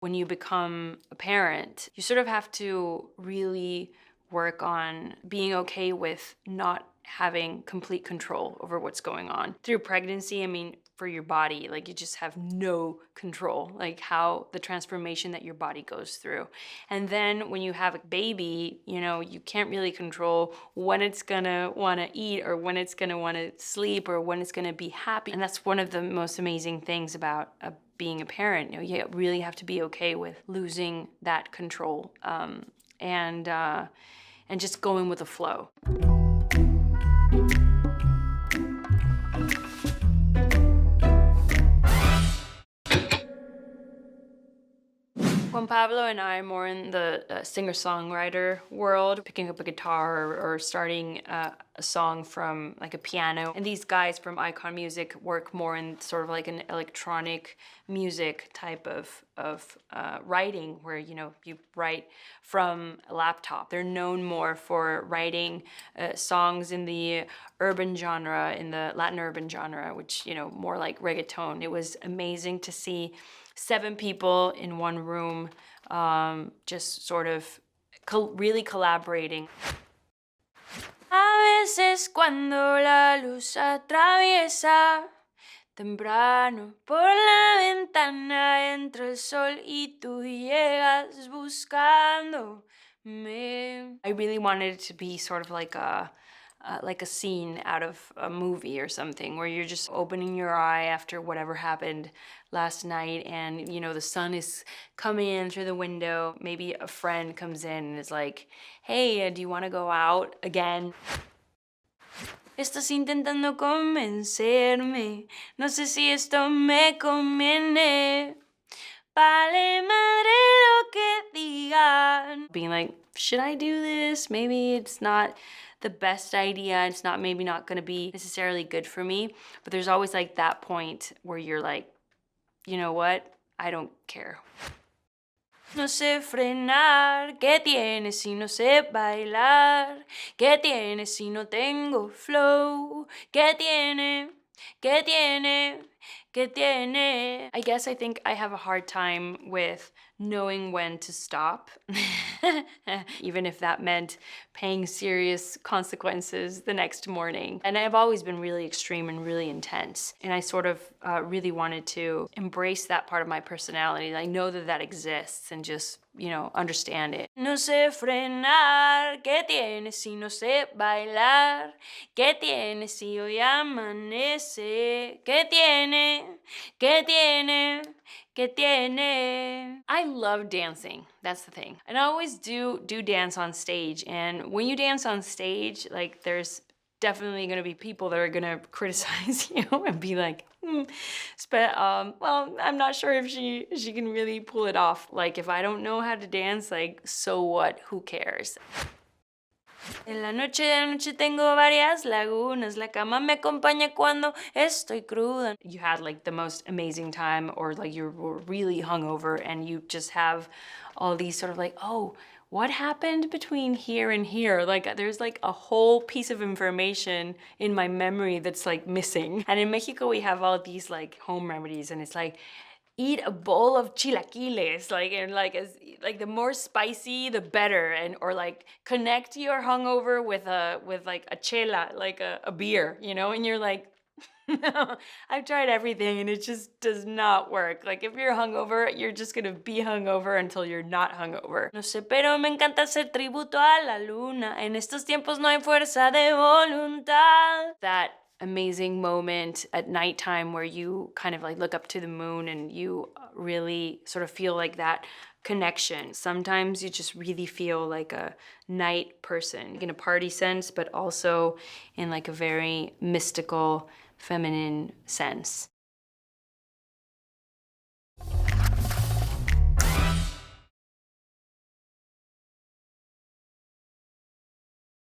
When you become a parent, you sort of have to really work on being okay with not having complete control over what's going on. Through pregnancy, I mean, for your body, like you just have no control, like how the transformation that your body goes through. And then when you have a baby, you know, you can't really control when it's gonna wanna eat or when it's gonna wanna sleep or when it's gonna be happy. And that's one of the most amazing things about being a parent. You know, you really have to be okay with losing that control and just going with the flow. Juan Pablo and I are more in the singer-songwriter world, picking up a guitar or starting a song from like a piano. And these guys from Icon Music work more in sort of like an electronic music type of writing where, you know, you write from a laptop. They're known more for writing songs in the urban genre, in the Latin urban genre, which, you know, more like reggaeton. It was amazing to see 7 people in one room, just sort of really collaborating. A veces cuando la luz atraviesa temprano por la ventana entra el sol y tú llegas buscándome. I really wanted it to be sort of like a scene out of a movie or something where you're just opening your eye after whatever happened last night and, you know, the sun is coming in through the window. Maybe a friend comes in and is like, hey, do you want to go out again? Estás intentando convencerme, no sé si esto me conviene. Vale madre lo que digan. Being like, should I do this? Maybe it's not the best idea. It's not maybe not gonna be necessarily good for me. But there's always like that point where you're like, you know what? I don't care. No sé frenar, ¿qué tiene si no sé bailar? ¿Qué tiene si no tengo flow? ¿Qué tiene? ¿Qué tiene? ¿Qué tiene? I guess I think I have a hard time with knowing when to stop, even if that meant paying serious consequences the next morning. And I've always been really extreme and really intense. And I sort of really wanted to embrace that part of my personality. I know that that exists and just, you know, understand it. No sé frenar, ¿qué tiene si no sé bailar? ¿Qué tiene si hoy amanece? ¿Qué tiene? ¿Qué tiene? ¿Qué tiene? I love dancing. That's the thing. And I always do dance on stage. And when you dance on stage, like there's definitely going to be people that are going to criticize you and be like, but well, I'm not sure if she can really pull it off. Like if I don't know how to dance, like so what? Who cares? En la noche de anoche tengo varias lagunas, la cama me acompaña cuando estoy cruda. You had like the most amazing time or like you were really hungover and you just have all these sort of like, oh, what happened between here and here? Like there's like a whole piece of information in my memory that's like missing. And in Mexico we have all these like home remedies and it's like, eat a bowl of chilaquiles, like and like as like the more spicy the better, and or like connect your hungover with like a chela, like a beer, you know, and you're like, no, I've tried everything and it just does not work. Like if you're hungover, you're just gonna be hungover until you're not hungover. No sé, pero me encanta hacer tributo a la luna. En estos tiempos no hay fuerza de voluntad. That amazing moment at nighttime where you kind of like look up to the moon and you really sort of feel like that connection. Sometimes you just really feel like a night person in a party sense, but also in like a very mystical, feminine sense.